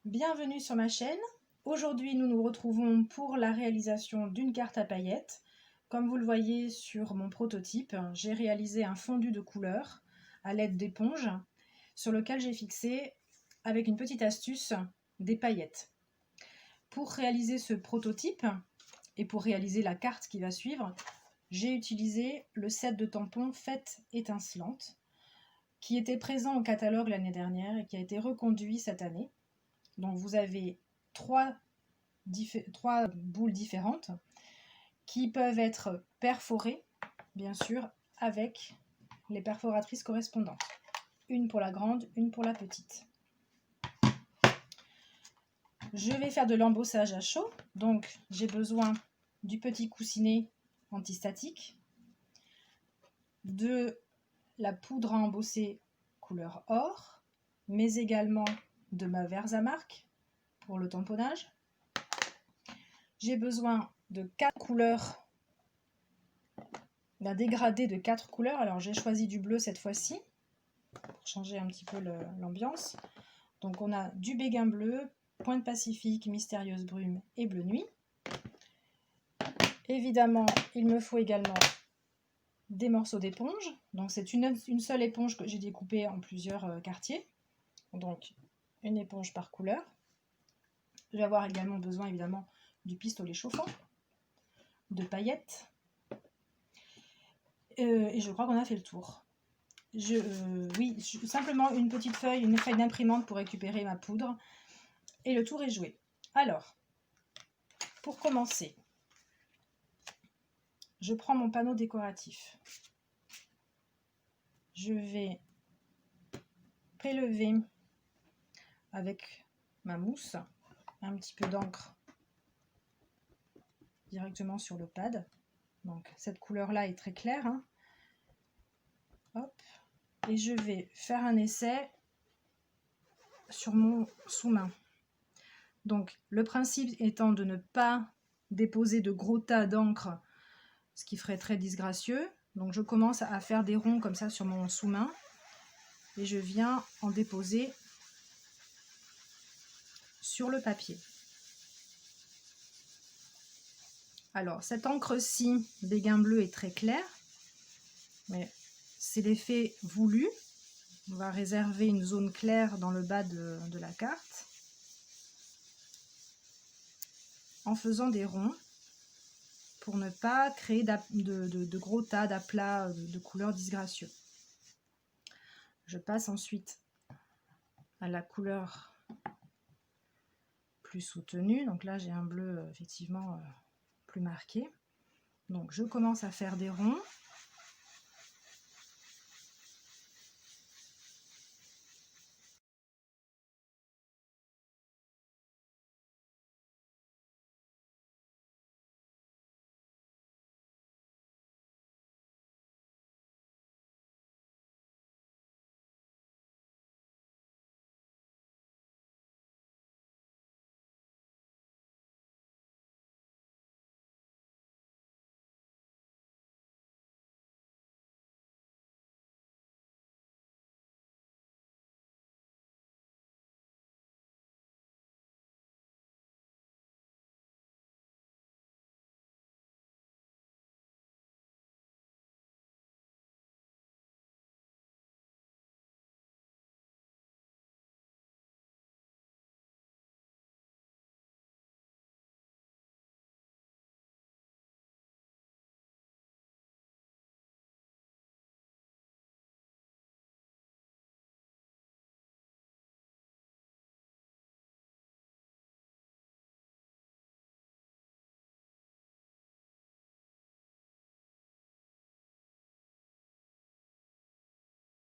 Bienvenue sur ma chaîne. Aujourd'hui, nous nous retrouvons pour la réalisation d'une carte à paillettes. Comme vous le voyez sur mon prototype, j'ai réalisé un fondu de couleurs à l'aide d'éponges sur lequel j'ai fixé, avec une petite astuce, des paillettes. Pour réaliser ce prototype et pour réaliser la carte qui va suivre, j'ai utilisé le set de tampons Fête étincelante qui était présent au catalogue l'année dernière et qui a été reconduit cette année. Donc vous avez trois boules différentes qui peuvent être perforées, bien sûr, avec les perforatrices correspondantes. Une pour la grande, une pour la petite. Je vais faire de l'embossage à chaud, donc j'ai besoin du petit coussinet antistatique, de la poudre à embosser couleur or, mais également de ma Versamark pour le tamponnage. J'ai besoin de 4 couleurs, d'un dégradé de 4 couleurs. Alors j'ai choisi du bleu cette fois-ci, pour changer un petit peu l'ambiance. Donc on a du béguin bleu, Pointe Pacifique, Mystérieuse Brume et Bleu Nuit. Évidemment, il me faut également des morceaux d'éponge. Donc c'est une seule éponge que j'ai découpée en plusieurs quartiers. Donc une éponge par couleur. Je vais avoir également besoin évidemment du pistolet chauffant, de paillettes. Et je crois qu'on a fait le tour. Oui, simplement une petite feuille, une feuille d'imprimante pour récupérer ma poudre. Et le tour est joué. Alors, pour commencer, je prends mon panneau décoratif. Je vais prélever avec ma mousse un petit peu d'encre directement sur le pad. Donc cette couleur-là est très claire. Hein. Hop. Et je vais faire un essai sur mon sous-main. Donc le principe étant de ne pas déposer de gros tas d'encre, ce qui ferait très disgracieux. Donc je commence à faire des ronds comme ça sur mon sous-main et je viens en déposer sur le papier. Alors cette encre-ci, béguin bleu, est très claire, mais c'est l'effet voulu. On va réserver une zone claire dans le bas de la carte en faisant des ronds pour ne pas créer de gros tas d'aplats de couleurs disgracieux. Je passe ensuite à la couleur plus soutenue. Donc là, j'ai un bleu effectivement plus marqué. Donc je commence à faire des ronds.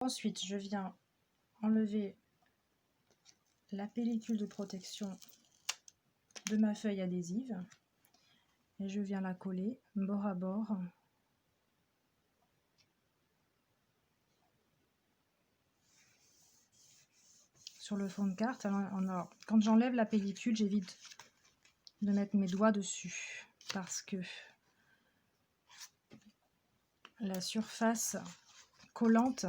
Ensuite, je viens enlever la pellicule de protection de ma feuille adhésive et je viens la coller bord à bord sur le fond de carte. Alors, quand j'enlève la pellicule, j'évite de mettre mes doigts dessus parce que la surface collante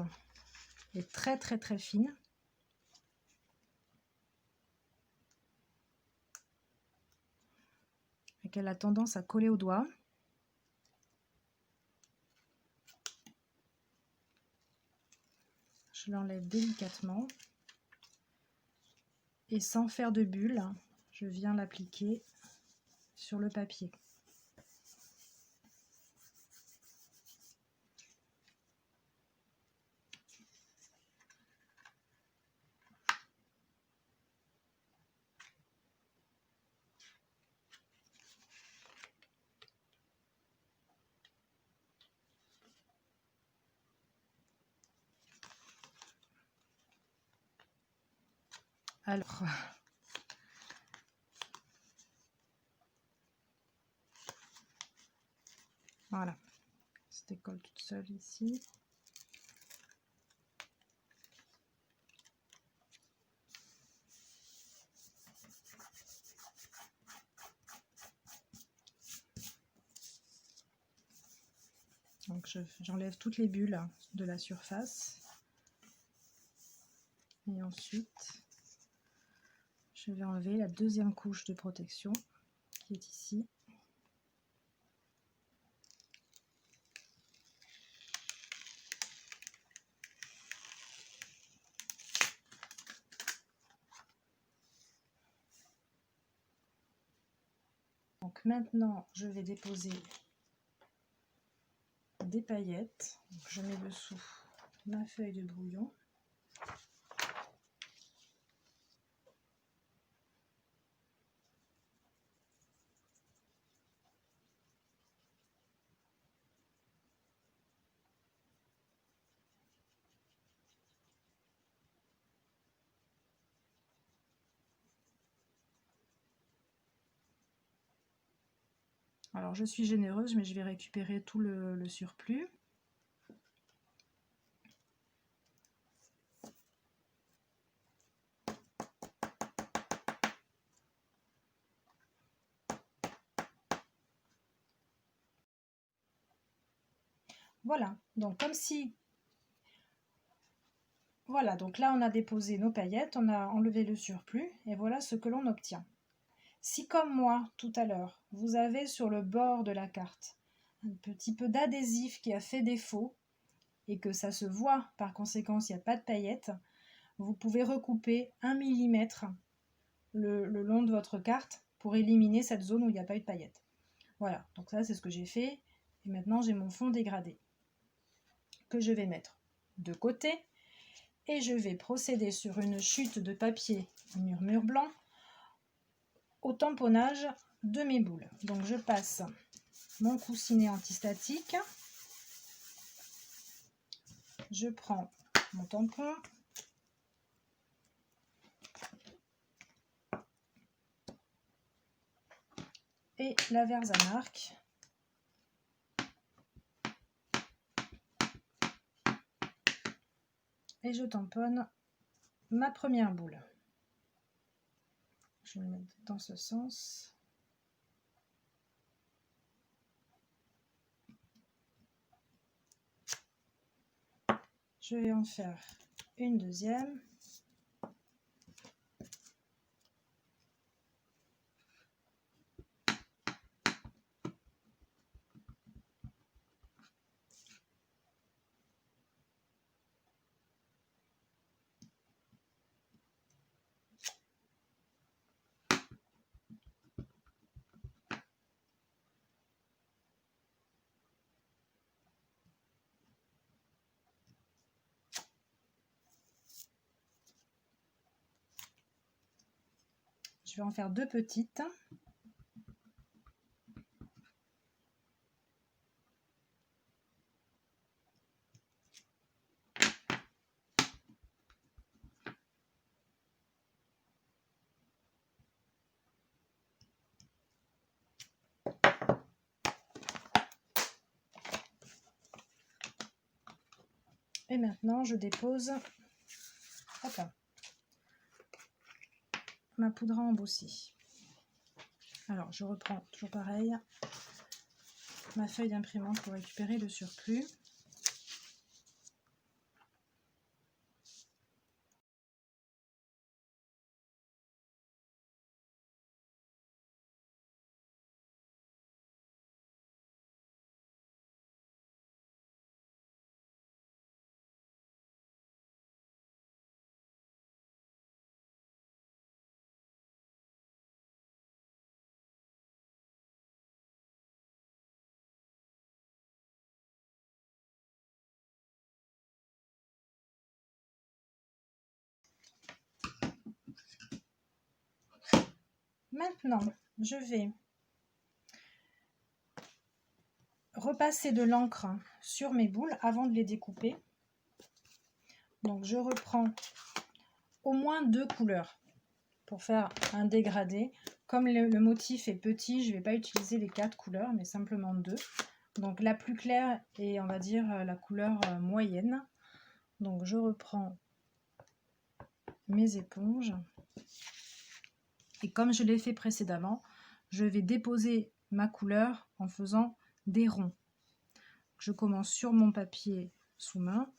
est très fine. qu'elle a tendance à coller au doigt. Je l'enlève délicatement et sans faire de bulle, je viens l'appliquer sur le papier. Alors, voilà, ça décolle toute seule ici. Donc j'enlève toutes les bulles de la surface. Et ensuite, je vais enlever la deuxième couche de protection qui est ici. Donc maintenant, je vais déposer des paillettes. Donc, je mets dessous ma feuille de brouillon. Alors je suis généreuse, mais je vais récupérer tout le surplus. Voilà, donc comme si... Voilà, donc là on a déposé nos paillettes, on a enlevé le surplus, et voilà ce que l'on obtient. Si comme moi, tout à l'heure, vous avez sur le bord de la carte un petit peu d'adhésif qui a fait défaut, et que ça se voit, par conséquent il n'y a pas de paillettes, vous pouvez recouper 1 mm le long de votre carte pour éliminer cette zone où il n'y a pas eu de paillettes. Voilà, donc ça c'est ce que j'ai fait. Et maintenant j'ai mon fond dégradé que je vais mettre de côté. Et je vais procéder sur une chute de papier murmure blanc au tamponnage de mes boules. Donc je passe mon coussinet antistatique. Je prends mon tampon. Et la Versamark. Et je tamponne ma première boule. Je vais le mettre dans ce sens. Je vais en faire une deuxième. Je vais en faire deux petites. Et maintenant, je dépose ma poudre à embosser. Alors, je reprends toujours pareil, ma feuille d'imprimante pour récupérer le surplus. Maintenant, je vais repasser de l'encre sur mes boules avant de les découper. Donc je reprends au moins 2 couleurs pour faire un dégradé. Comme le motif est petit, je ne vais pas utiliser les 4 couleurs, mais simplement 2. Donc la plus claire et on va dire la couleur moyenne. Donc je reprends mes éponges. Et comme je l'ai fait précédemment, je vais déposer ma couleur en faisant des ronds. Je commence sur mon papier sous main.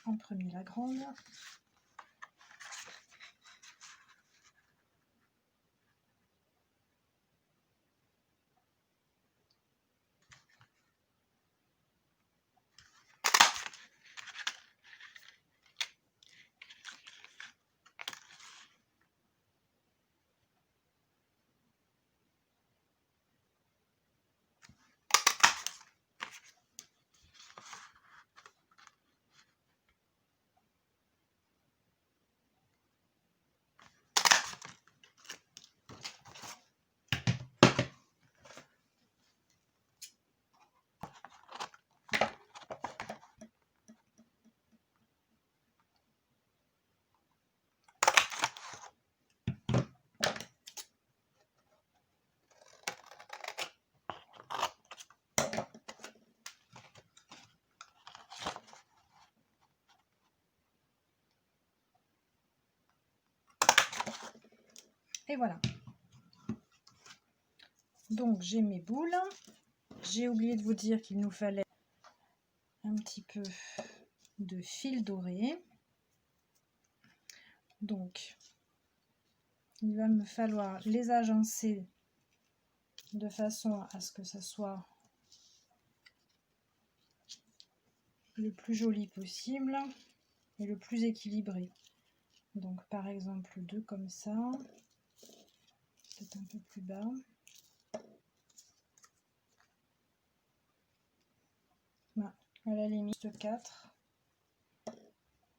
En premier la grande. Et voilà. Donc j'ai mes boules. J'ai oublié de vous dire qu'il nous fallait un petit peu de fil doré. Donc il va me falloir les agencer de façon à ce que ça soit le plus joli possible et le plus équilibré. Donc par exemple 2 comme ça, peut-être un peu plus bas. Bah, à la limite 4,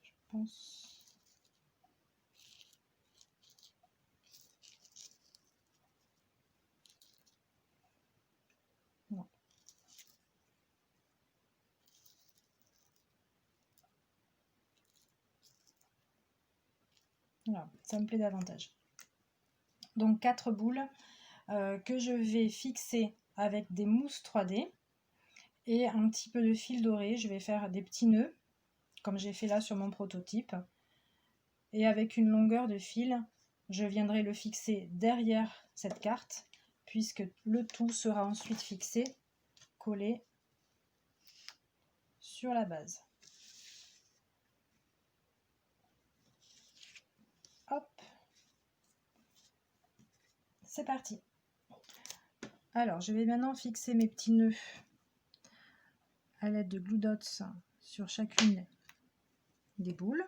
je pense. Non. Voilà, ça me plaît davantage. Donc 4 boules que je vais fixer avec des mousses 3D et un petit peu de fil doré. Je vais faire des petits nœuds comme j'ai fait là sur mon prototype, et avec une longueur de fil je viendrai le fixer derrière cette carte puisque le tout sera ensuite fixé, collé sur la base. Hop, c'est parti. Alors je vais maintenant fixer mes petits nœuds à l'aide de glue dots sur chacune des boules.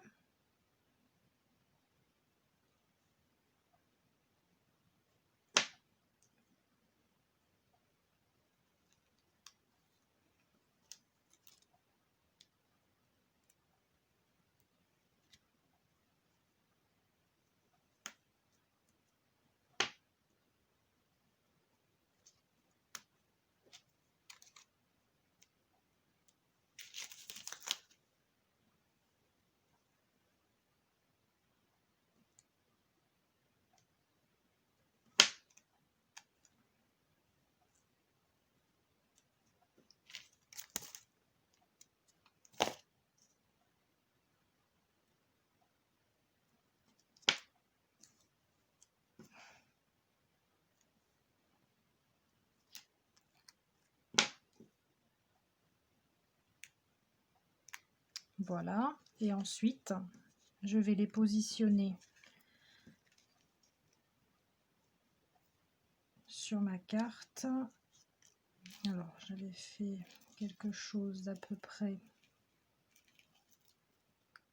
Voilà, et ensuite je vais les positionner sur ma carte. Alors j'avais fait quelque chose d'à peu près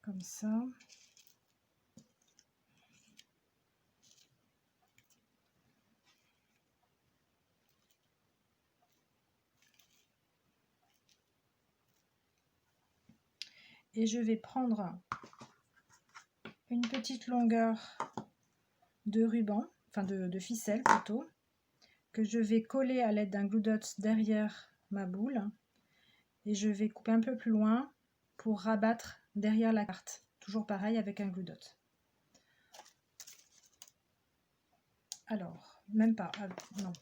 comme ça. Et je vais prendre une petite longueur de ruban, enfin de ficelle plutôt, que je vais coller à l'aide d'un glue dot derrière ma boule, et je vais couper un peu plus loin pour rabattre derrière la carte, toujours pareil avec un glue dot. Alors, même pas, non.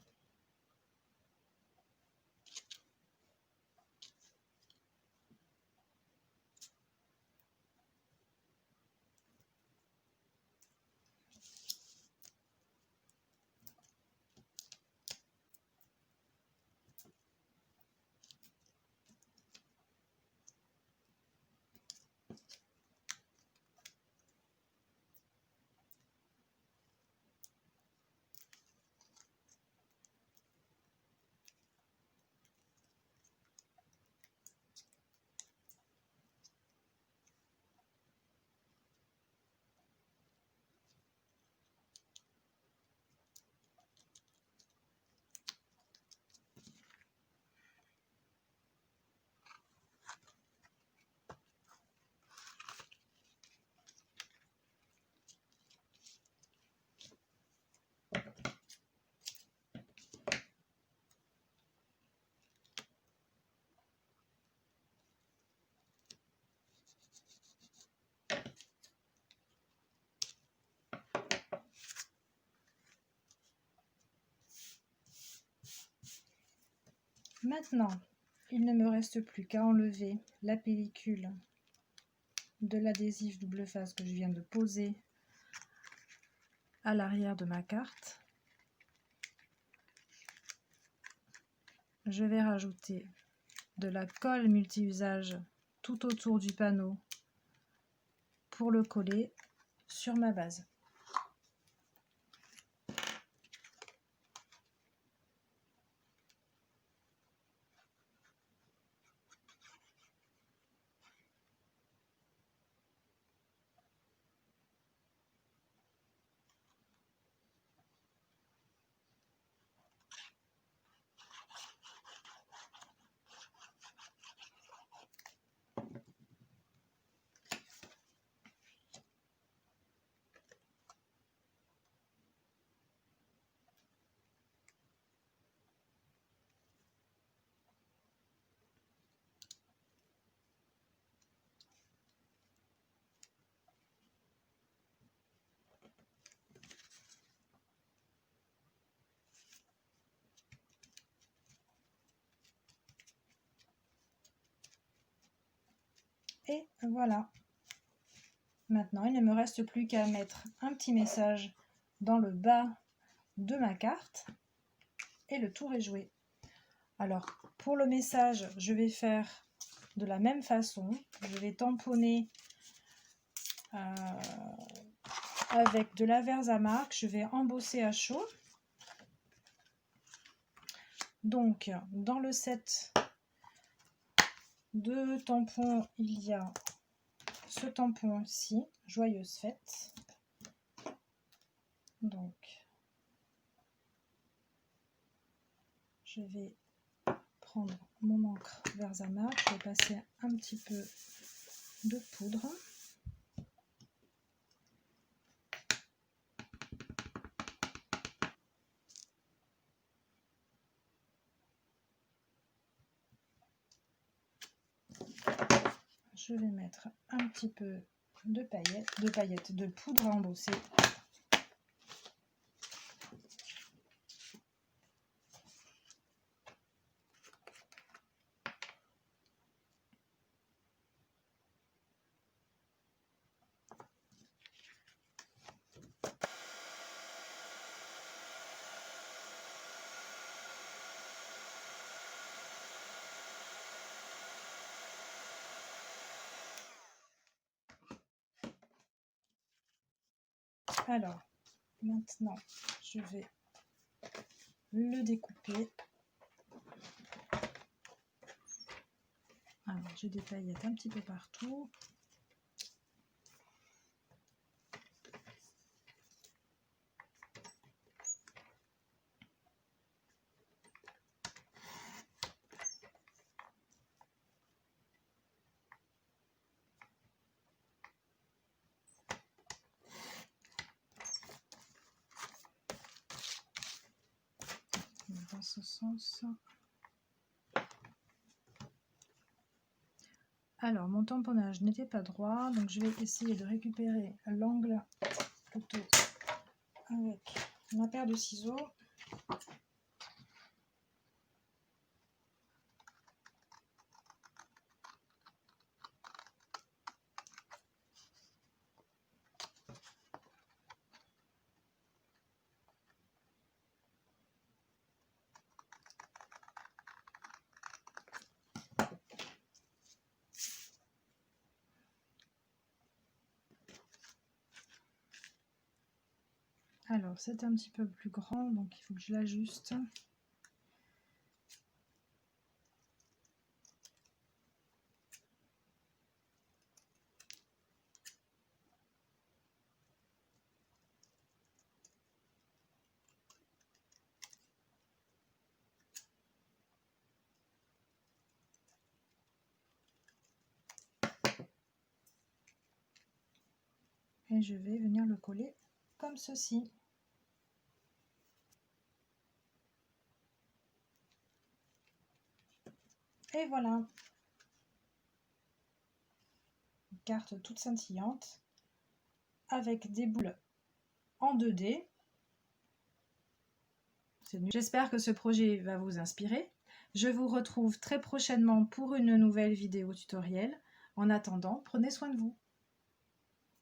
Maintenant, il ne me reste plus qu'à enlever la pellicule de l'adhésif double face que je viens de poser à l'arrière de ma carte. Je vais rajouter de la colle multi-usage tout autour du panneau pour le coller sur ma base. Et voilà. Maintenant, il ne me reste plus qu'à mettre un petit message dans le bas de ma carte et le tour est joué. Alors, pour le message, je vais faire de la même façon. Je vais tamponner avec de la Versamark. Je vais embosser à chaud. Donc, dans le set de tampons, il y a ce tampon-ci, Joyeuse Fête. Donc, je vais prendre mon encre Versamark, je vais passer un petit peu de poudre. Je vais mettre un petit peu de paillettes, de poudre à embosser. Alors, maintenant, je vais le découper. Alors, j'ai des paillettes un petit peu partout. Dans ce sens. Alors, mon tamponnage n'était pas droit, donc je vais essayer de récupérer l'angle plutôt avec ma paire de ciseaux. Alors, c'est un petit peu plus grand, donc il faut que je l'ajuste. Et je vais venir le coller comme ceci. Et voilà, une carte toute scintillante avec des boules en 2D. J'espère que ce projet va vous inspirer. Je vous retrouve très prochainement pour une nouvelle vidéo tutoriel. En attendant, prenez soin de vous.